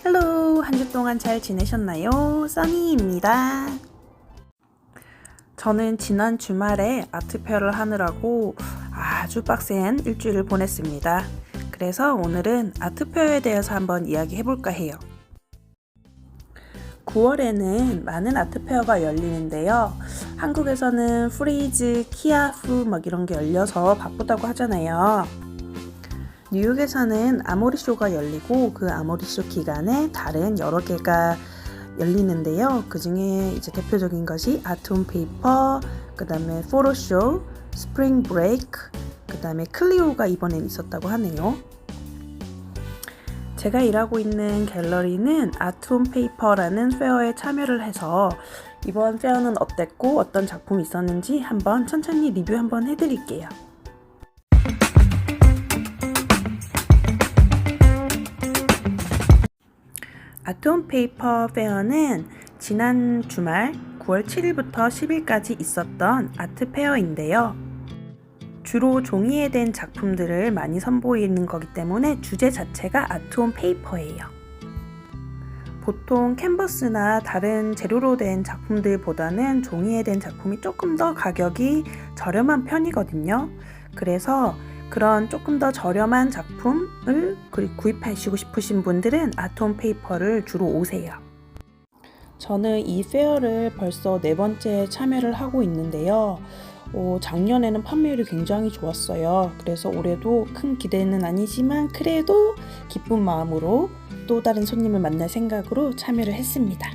헬로, 한 주 동안 잘 지내셨나요? 써니입니다. 저는 지난 주말에 아트페어를 하느라고 아주 빡센 일주일을 보냈습니다. 그래서 오늘은 아트페어에 대해서 한번 이야기해볼까 해요. 9월에는 많은 아트페어가 열리는데요. 한국에서는 프리즈, 키아프 이런 게 열려서 바쁘다고 하잖아요. 뉴욕에서는 아모리쇼가 열리고 그 아모리쇼 기간에 다른 여러 개가 열리는데요. 그 중에 이제 대표적인 것이 아톰 페이퍼, 그 다음에 포토쇼, 스프링 브레이크, 그 다음에 클리오가 이번엔 있었다고 하네요. 제가 일하고 있는 갤러리는 아톰 페이퍼라는 페어에 참여를 해서 이번 페어는 어땠고 어떤 작품이 있었는지 한번 천천히 리뷰 한번 해드릴게요. 아톰 페이퍼 페어는 지난 주말 9월 7일부터 10일까지 있었던 아트 페어인데요. 주로 종이에 된 작품들을 많이 선보이는 거기 때문에 주제 자체가 아톰 페이퍼예요. 보통 캔버스나 다른 재료로 된 작품들보다는 종이에 된 작품이 조금 더 가격이 저렴한 편이거든요. 그래서 그런 조금 더 저렴한 작품을 구입하시고 싶으신 분들은 아톰 페이퍼를 주로 오세요. 저는 이 페어를 벌써 4번째 참여를 하고 있는데요. 작년에는 판매율이 굉장히 좋았어요. 그래서 올해도 큰 기대는 아니지만 그래도 기쁜 마음으로 또 다른 손님을 만날 생각으로 참여를 했습니다.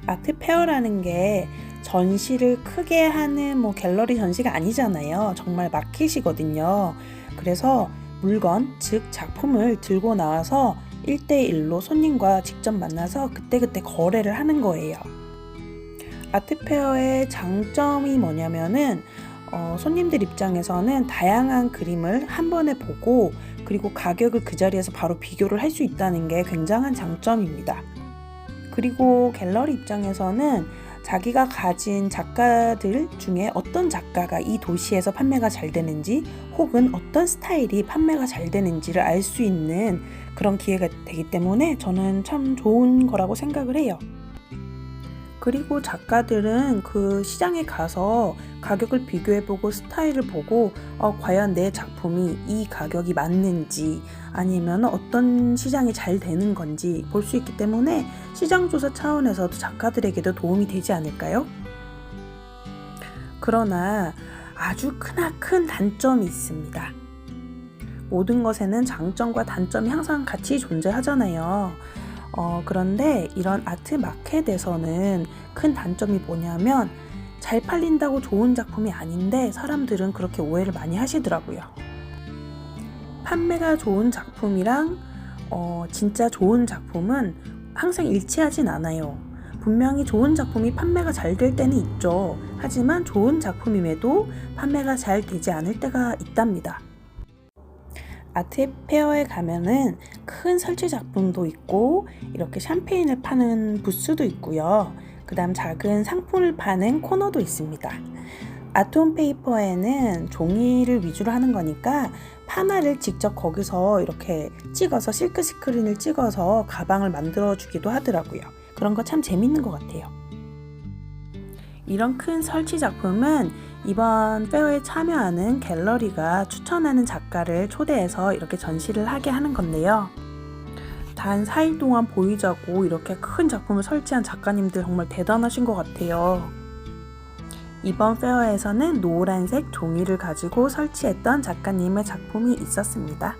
아트 페어라는 게 전시를 크게 하는 갤러리 전시가 아니잖아요. 정말 마켓이거든요. 그래서 물건, 즉 작품을 들고 나와서 1대1로 손님과 직접 만나서 그때그때 거래를 하는 거예요. 아트페어의 장점이 뭐냐면은 손님들 입장에서는 다양한 그림을 한 번에 보고 그리고 가격을 그 자리에서 바로 비교를 할 수 있다는 게 굉장한 장점입니다. 그리고 갤러리 입장에서는 자기가 가진 작가들 중에 어떤 작가가 이 도시에서 판매가 잘 되는지 혹은 어떤 스타일이 판매가 잘 되는지를 알 수 있는 그런 기회가 되기 때문에 저는 참 좋은 거라고 생각을 해요. 그리고 작가들은 그 시장에 가서 가격을 비교해보고 스타일을 보고 과연 내 작품이 이 가격이 맞는지 아니면 어떤 시장이 잘 되는 건지 볼 수 있기 때문에 시장조사 차원에서도 작가들에게도 도움이 되지 않을까요? 그러나 아주 크나큰 단점이 있습니다. 모든 것에는 장점과 단점이 항상 같이 존재하잖아요. 그런데 이런 아트 마켓에서는 큰 단점이 뭐냐면 잘 팔린다고 좋은 작품이 아닌데 사람들은 그렇게 오해를 많이 하시더라고요. 판매가 좋은 작품이랑 진짜 좋은 작품은 항상 일치하진 않아요. 분명히 좋은 작품이 판매가 잘 될 때는 있죠. 하지만 좋은 작품임에도 판매가 잘 되지 않을 때가 있답니다. 아트페어에 가면은 큰 설치 작품도 있고 이렇게 샴페인을 파는 부스도 있고요. 그 다음 작은 상품을 파는 코너도 있습니다. 아톰 페이퍼에는 종이를 위주로 하는 거니까 파마를 직접 거기서 이렇게 찍어서 실크 스크린을 찍어서 가방을 만들어 주기도 하더라고요. 그런 거 참 재밌는 것 같아요. 이런 큰 설치 작품은 이번 페어에 참여하는 갤러리가 추천하는 작가를 초대해서 이렇게 전시를 하게 하는 건데요. 단 4일 동안 보이자고 이렇게 큰 작품을 설치한 작가님들 정말 대단하신 것 같아요. 이번 페어에서는 노란색 종이를 가지고 설치했던 작가님의 작품이 있었습니다.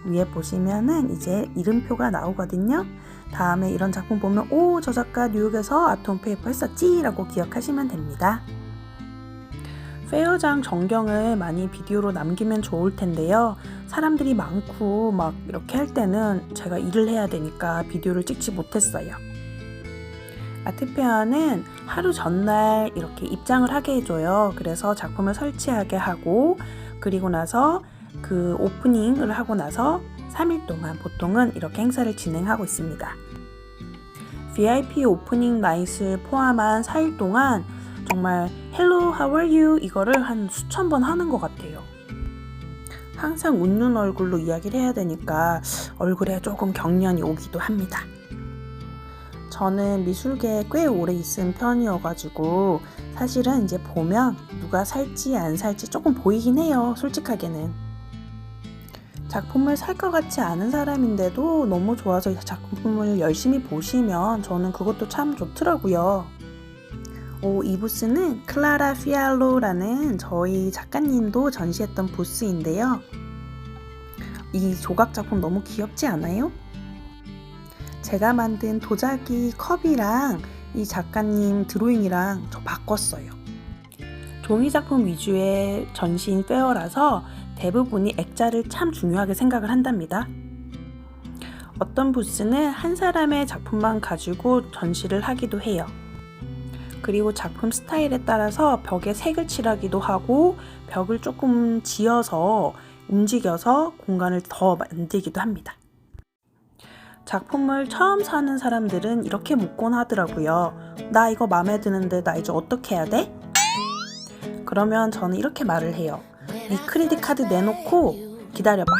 위에 보시면은 이제 이름표가 나오거든요. 다음에 이런 작품 보면 저 작가 뉴욕에서 아톰 페이퍼 했었지 라고 기억하시면 됩니다. 페어장 전경을 많이 비디오로 남기면 좋을 텐데요. 사람들이 많고 이렇게 할 때는 제가 일을 해야 되니까 비디오를 찍지 못했어요. 아트페어는 하루 전날 이렇게 입장을 하게 해줘요. 그래서 작품을 설치하게 하고 그리고 나서 그 오프닝을 하고 나서 3일 동안 보통은 이렇게 행사를 진행하고 있습니다. VIP 오프닝 나잇을 포함한 4일 동안 정말 Hello, how are you? 이거를 한 수천 번 하는 것 같아요. 항상 웃는 얼굴로 이야기를 해야 되니까 얼굴에 조금 경련이 오기도 합니다. 저는 미술계에 꽤 오래 있은 편이어가지고 사실은 이제 보면 누가 살지 안 살지 조금 보이긴 해요. 솔직하게는. 작품을 살 것 같지 않은 사람인데도 너무 좋아서 작품을 열심히 보시면 저는 그것도 참 좋더라고요. 이 부스는 클라라 피알로라는 저희 작가님도 전시했던 부스인데요. 이 조각 작품 너무 귀엽지 않아요? 제가 만든 도자기 컵이랑 이 작가님 드로잉이랑 저 바꿨어요. 종이 작품 위주의 전시인 페어라서 대부분이 액자를 참 중요하게 생각을 한답니다. 어떤 부스는 한 사람의 작품만 가지고 전시를 하기도 해요. 그리고 작품 스타일에 따라서 벽에 색을 칠하기도 하고 벽을 조금 지어서 움직여서 공간을 더 만들기도 합니다. 작품을 처음 사는 사람들은 이렇게 묻곤 하더라고요. 나 이거 마음에 드는데 나 이제 어떻게 해야 돼? 그러면 저는 이렇게 말을 해요. 네 크레딧 카드 내놓고 기다려봐.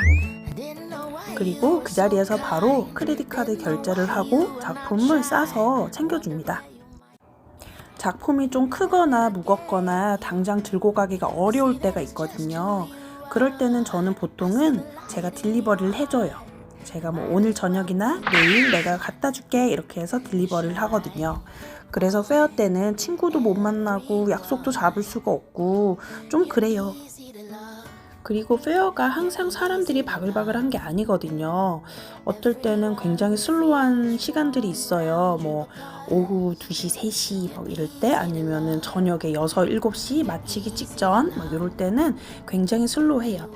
그리고 그 자리에서 바로 크레딧 카드 결제를 하고 작품을 싸서 챙겨줍니다. 작품이 좀 크거나 무겁거나 당장 들고 가기가 어려울 때가 있거든요. 그럴 때는 저는 보통은 제가 딜리버리를 해줘요. 제가 뭐 오늘 저녁이나 내일 내가 갖다 줄게 이렇게 해서 딜리버리를 하거든요. 그래서 페어 때는 친구도 못 만나고 약속도 잡을 수가 없고 좀 그래요. 그리고 페어가 항상 사람들이 바글바글한 게 아니거든요. 어떨 때는 굉장히 슬로우한 시간들이 있어요. 뭐 오후 2시, 3시 뭐 이럴 때 아니면은 저녁에 6, 7시 마치기 직전 뭐 이럴 때는 굉장히 슬로우해요.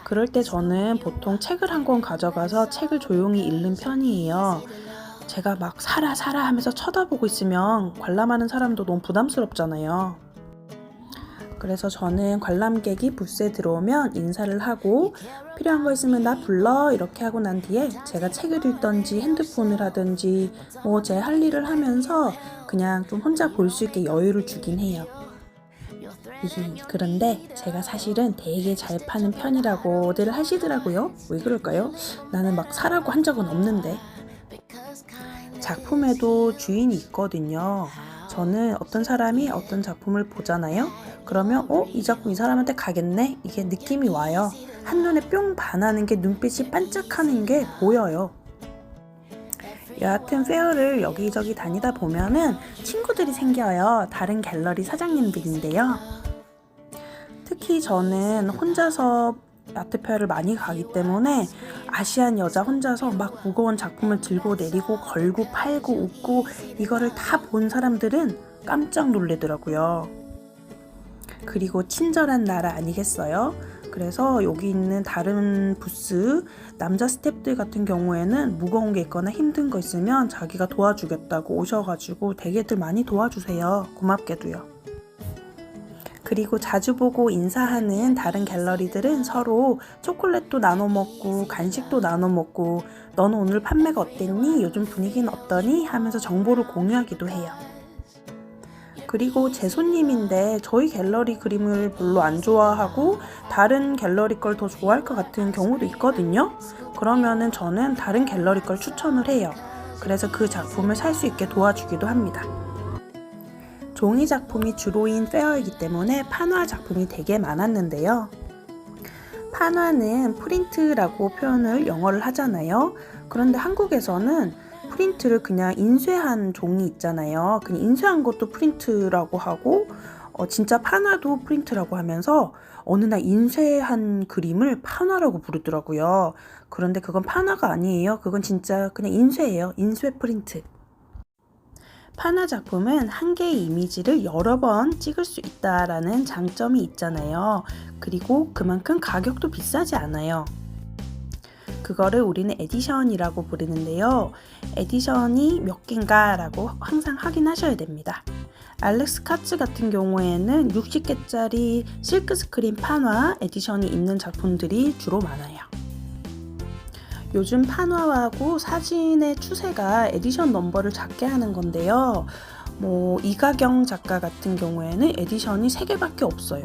그럴 때 저는 보통 책을 한 권 가져가서 책을 조용히 읽는 편이에요. 제가 막 사라 하면서 쳐다보고 있으면 관람하는 사람도 너무 부담스럽잖아요. 그래서 저는 관람객이 부스에 들어오면 인사를 하고 필요한 거 있으면 나 불러 이렇게 하고 난 뒤에 제가 책을 읽던지 핸드폰을 하든지 뭐 제 할 일을 하면서 그냥 좀 혼자 볼 수 있게 여유를 주긴 해요. 그런데 제가 사실은 되게 잘 파는 편이라고들 하시더라고요. 왜 그럴까요? 나는 막 사라고 한 적은 없는데. 작품에도 주인이 있거든요. 저는 어떤 사람이 어떤 작품을 보잖아요. 그러면 이 작품 이 사람한테 가겠네? 이게 느낌이 와요. 한눈에 뿅 반하는 게 눈빛이 반짝하는 게 보여요. 여하튼 페어를 여기저기 다니다 보면은 친구들이 생겨요. 다른 갤러리 사장님들인데요. 특히 저는 혼자서 아트페어를 많이 가기 때문에 아시안 여자 혼자서 막 무거운 작품을 들고 내리고 걸고 팔고 웃고 이거를 다 본 사람들은 깜짝 놀래더라고요. 그리고 친절한 나라 아니겠어요? 그래서 여기 있는 다른 부스 남자 스태프들 같은 경우에는 무거운 게 있거나 힘든 거 있으면 자기가 도와주겠다고 오셔가지고 되게들 많이 도와주세요. 고맙게도요. 그리고 자주 보고 인사하는 다른 갤러리들은 서로 초콜릿도 나눠 먹고 간식도 나눠 먹고 너는 오늘 판매가 어땠니? 요즘 분위기는 어떠니? 하면서 정보를 공유하기도 해요. 그리고 제 손님인데 저희 갤러리 그림을 별로 안 좋아하고 다른 갤러리 걸 더 좋아할 것 같은 경우도 있거든요. 그러면은 저는 다른 갤러리 걸 추천을 해요. 그래서 그 작품을 살 수 있게 도와주기도 합니다. 종이 작품이 주로인 페어이기 때문에 판화 작품이 되게 많았는데요. 판화는 프린트라고 표현을 영어를 하잖아요. 그런데 한국에서는 프린트를 그냥 인쇄한 종이 있잖아요. 그냥 인쇄한 것도 프린트라고 하고 진짜 판화도 프린트라고 하면서 어느 날 인쇄한 그림을 판화라고 부르더라고요. 그런데 그건 판화가 아니에요. 그건 진짜 그냥 인쇄예요. 인쇄 프린트. 판화 작품은 한 개의 이미지를 여러 번 찍을 수 있다라는 장점이 있잖아요. 그리고 그만큼 가격도 비싸지 않아요. 그거를 우리는 에디션이라고 부르는데요. 에디션이 몇 개인가 라고 항상 확인하셔야 됩니다. 알렉스 카츠 같은 경우에는 60개짜리 실크 스크린 판화 에디션이 있는 작품들이 주로 많아요. 요즘 판화하고 사진의 추세가 에디션 넘버를 작게 하는 건데요. 이가경 작가 같은 경우에는 에디션이 3개밖에 없어요.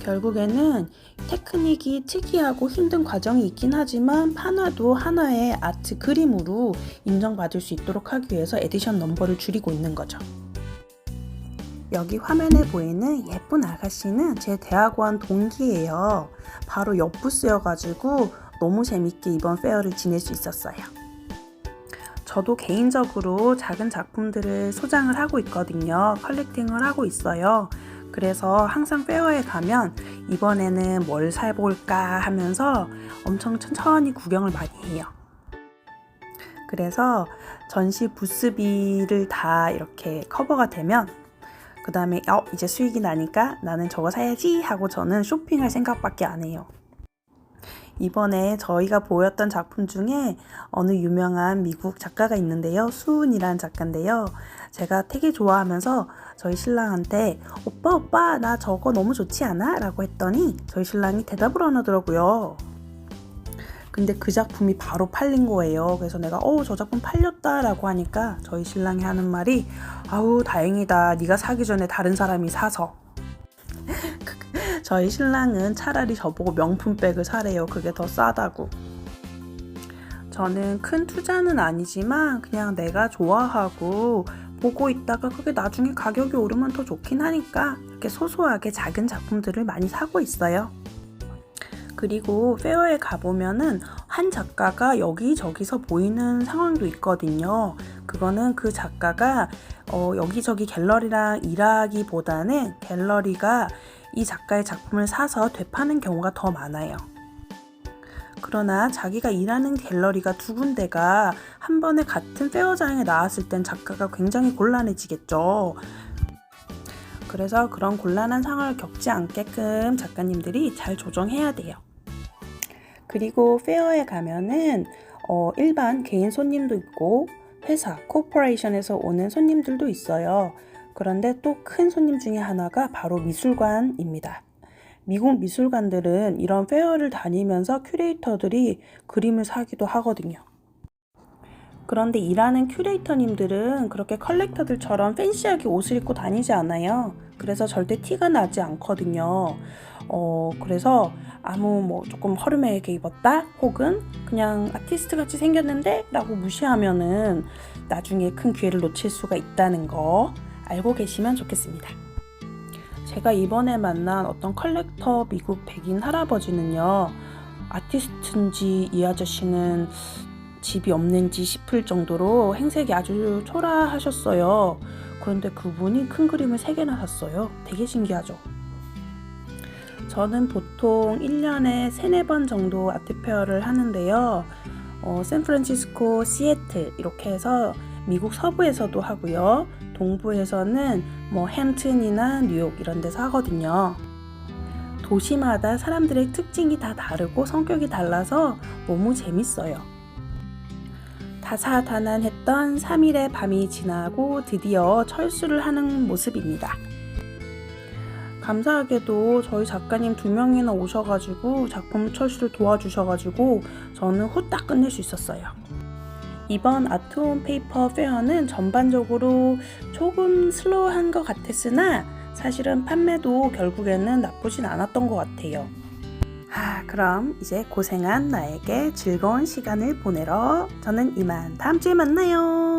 결국에는 테크닉이 특이하고 힘든 과정이 있긴 하지만 판화도 하나의 아트 그림으로 인정받을 수 있도록 하기 위해서 에디션 넘버를 줄이고 있는 거죠. 여기 화면에 보이는 예쁜 아가씨는 제 대학원 동기예요. 바로 옆 부스여가지고 너무 재밌게 이번 페어를 지낼 수 있었어요. 저도 개인적으로 작은 작품들을 소장을 하고 있거든요. 컬렉팅을 하고 있어요. 그래서 항상 페어에 가면 이번에는 뭘 사볼까 하면서 엄청 천천히 구경을 많이 해요. 그래서 전시 부스비를 다 이렇게 커버가 되면 그 다음에 이제 수익이 나니까 나는 저거 사야지 하고 저는 쇼핑할 생각밖에 안 해요. 이번에 저희가 보였던 작품 중에 어느 유명한 미국 작가가 있는데요. 수은이라는 작가인데요. 제가 되게 좋아하면서 저희 신랑한테 오빠 나 저거 너무 좋지 않아? 라고 했더니 저희 신랑이 대답을 안 하더라고요. 근데 그 작품이 바로 팔린 거예요. 그래서 내가 저 작품 팔렸다 라고 하니까 저희 신랑이 하는 말이 아우 다행이다. 네가 사기 전에 다른 사람이 사서. 저희 신랑은 차라리 저보고 명품백을 사래요. 그게 더 싸다고. 저는 큰 투자는 아니지만 그냥 내가 좋아하고 보고 있다가 그게 나중에 가격이 오르면 더 좋긴 하니까 이렇게 소소하게 작은 작품들을 많이 사고 있어요. 그리고 페어에 가보면은 한 작가가 여기저기서 보이는 상황도 있거든요. 그거는 그 작가가 여기저기 갤러리랑 일하기보다는 갤러리가 이 작가의 작품을 사서 되파는 경우가 더 많아요. 그러나 자기가 일하는 갤러리가 두 군데가 한 번에 같은 페어장에 나왔을 땐 작가가 굉장히 곤란해지겠죠. 그래서 그런 곤란한 상황을 겪지 않게끔 작가님들이 잘 조정해야 돼요. 그리고 페어에 가면은 일반 개인 손님도 있고 회사, 코퍼레이션에서 오는 손님들도 있어요. 그런데 또 큰 손님 중에 하나가 바로 미술관입니다. 미국 미술관들은 이런 페어를 다니면서 큐레이터들이 그림을 사기도 하거든요. 그런데 일하는 큐레이터님들은 그렇게 컬렉터들처럼 팬시하게 옷을 입고 다니지 않아요. 그래서 절대 티가 나지 않거든요. 그래서 아무 조금 허름하게 입었다 혹은 그냥 아티스트 같이 생겼는데 라고 무시하면은 나중에 큰 기회를 놓칠 수가 있다는 거 알고 계시면 좋겠습니다. 제가 이번에 만난 어떤 컬렉터 미국 백인 할아버지는요, 아티스트인지 이 아저씨는 집이 없는지 싶을 정도로 행색이 아주 초라하셨어요. 그런데 그분이 큰 그림을 3개나 샀어요. 되게 신기하죠? 저는 보통 1년에 3-4번 정도 아트페어를 하는데요. 샌프란시스코, 시애틀 이렇게 해서 미국 서부에서도 하고요. 동부에서는 햄튼이나 뉴욕 이런 데서 하거든요. 도시마다 사람들의 특징이 다 다르고 성격이 달라서 너무 재밌어요. 다사다난했던 3일의 밤이 지나고 드디어 철수를 하는 모습입니다. 감사하게도 저희 작가님 2명이나 오셔가지고 작품 철수를 도와주셔가지고 저는 후딱 끝낼 수 있었어요. 이번 아트온 페이퍼 페어는 전반적으로 조금 슬로우한 것 같았으나 사실은 판매도 결국에는 나쁘진 않았던 것 같아요. 그럼 이제 고생한 나에게 즐거운 시간을 보내러 저는 이만 다음 주에 만나요.